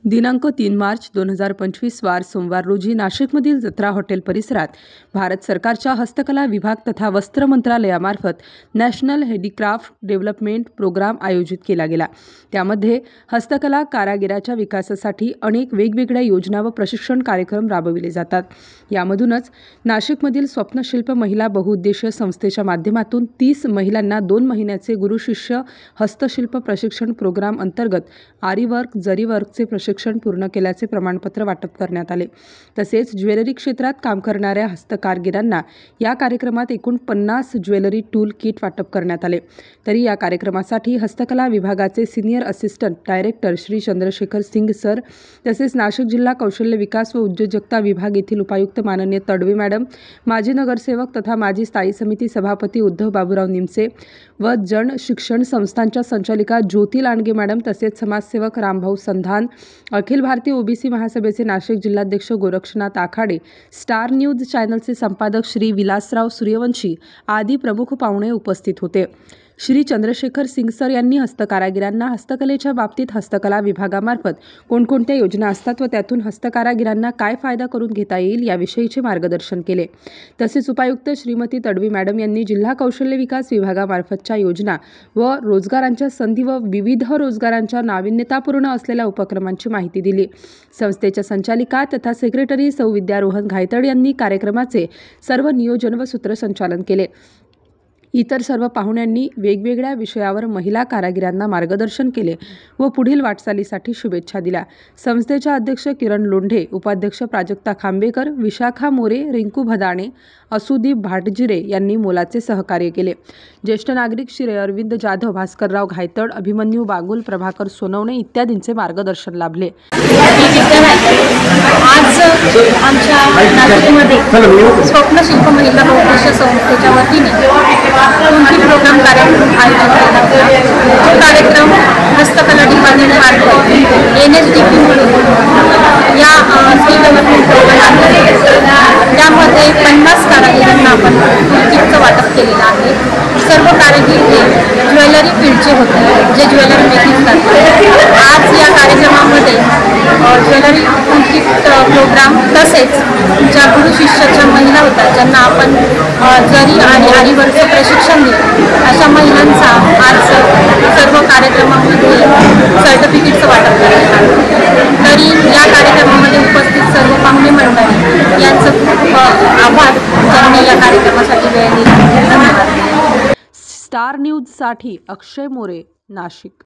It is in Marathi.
दिनांक 3 मार्च 2025 वार सोमवार रोजी नाशिकमधील जत्रा हॉटेल परिसरात भारत सरकारच्या हस्तकला विभाग तथा वस्त्र मंत्रालयामार्फत नॅशनल हँडीक्राफ्ट डेव्हलपमेंट प्रोग्राम आयोजित केला गेला। त्यामध्ये हस्तकला कारागिराच्या विकासासाठी अनेक वेगवेगळ्या योजना व प्रशिक्षण कार्यक्रम राबविले जातात। यामधूनच नाशिकमधील स्वप्नशिल्प महिला बहुउद्देशीय संस्थेच्या माध्यमातून 30 महिलांना 2 महिन्याचे गुरु शिष्य हस्तशिल्प प्रशिक्षण प्रोग्राम अंतर्गत आरीवर्क जरीवर्कचे प्रशिक्षण पूर्ण केल्याचे प्रमाणपत्र वाटप करण्यात आले। तसेच ज्वेलरी क्षेत्रात काम करणाऱ्या हस्तकारगिरांना या कार्यक्रमात एकूण 50 ज्वेलरी टूल किट वाटप करण्यात आले। तरी या कार्यक्रमासाठी हस्तकला विभागाचे senior assistant director Shri Chandrashekhar Singh sir, तसेच नाशिक जिल्हा कौशल्य विकास व उद्योजकता विभाग येथील उपायुक्त माननीय तडवी मॅडम, माजी नगरसेवक तथा माजी स्थायी समिती सभापती उद्धव बाबूराव निमसे व जन शिक्षण संस्थांच्या संचालिका ज्योती लांडगे मॅडम, तसेच समाजसेवक रामभाऊ संधान, अखिल भारतीय ओबीसी महासभेचे नाशिक जिल्हाध्यक्ष गोरक्षनाथ आखाडे, स्टार न्यूज चॅनलचे संपादक श्री विलासराव सूर्यवंशी आदी प्रमुख पाहुणे उपस्थित होते। श्री चंद्रशेखर सिंग सर यांनी हस्तकारागिरांना हस्तकलेच्या बाबतीत हस्तकला विभागामार्फत कोणकोणत्या योजना असतात व त्यातून हस्तकारागिरांना काय फायदा करून घेता येईल याविषयीचे मार्गदर्शन केले। तसेच उपायुक्त श्रीमती तडवी मॅडम यांनी जिल्हा कौशल्य विकास विभागामार्फतच्या योजना व रोजगारांच्या संधी व विविध रोजगारांच्या नाविन्यतापूर्ण असलेल्या उपक्रमांची माहिती दिली। संस्थेच्या संचालिका तथा सेक्रेटरी सौ विद्यारोहन घायतड यांनी कार्यक्रमाचे सर्व नियोजन व सूत्रसंचालन केले। इतर सर्व पाहुण्यांनी वेगवेगळ्या विषयावर महिला कारागिरांना मार्गदर्शन केले व पुढील वाटचालीसाठी शुभेच्छा दिल्या। संस्थेच्या अध्यक्ष किरण लोंढे, उपाध्यक्ष प्राजक्ता खांबेकर, विशाखा मोरे, रिंकू भदाणे, असुदीप भाटजिरे यांनी मोलाचे सहकार्य केले। ज्येष्ठ नागरिक श्री अरविंद जाधव, भास्करराव घायतड, अभिमन्यू बागुल, प्रभाकर सोनवणे इत्यादींचे मार्गदर्शन लाभले। आज आमच्या नाशिकमध्ये स्वप्नशिल्प महिला बहुउद्देशीय संस्थेच्या वतीने कोणती प्रोग्राम कार्यक्रम आयोजित केला होता। तो कार्यक्रम हस्तकला डिपार्टमेंटमार्फत NSDP म्हणून या स्किल डेव्हलपमेंट प्रोग्राम त्यामध्ये 50 कारागिरांना आपण किटचं वाटप केलेलं आहे। सर्व कारागीर हे ज्वेलरी फील्डचे होते, जे ज्वेलरी मेकिंग करतात। आज या कार्यक्रमामध्ये ज्वेलरी किट प्रोग्राम तसेच ज्या गुरु शिष्याच्या महिला होत्या ज्यांना आपण जरी आणि आरीवर्कचं प्रशिक्षण दिलं, अशा महिलांचा आज सर्व कार्यक्रमामध्ये सर्टिफिकेटचं वाटप करण्यात आलं। तरी या कार्यक्रमामध्ये उपस्थित सर्व पाहुणे मंडळी यांचं खूप आभार, ज्यांनी या कार्यक्रमासाठी वेळ दिला। धन्यवाद। स्टार न्यूजसाठी अक्षय मोरे, नाशिक।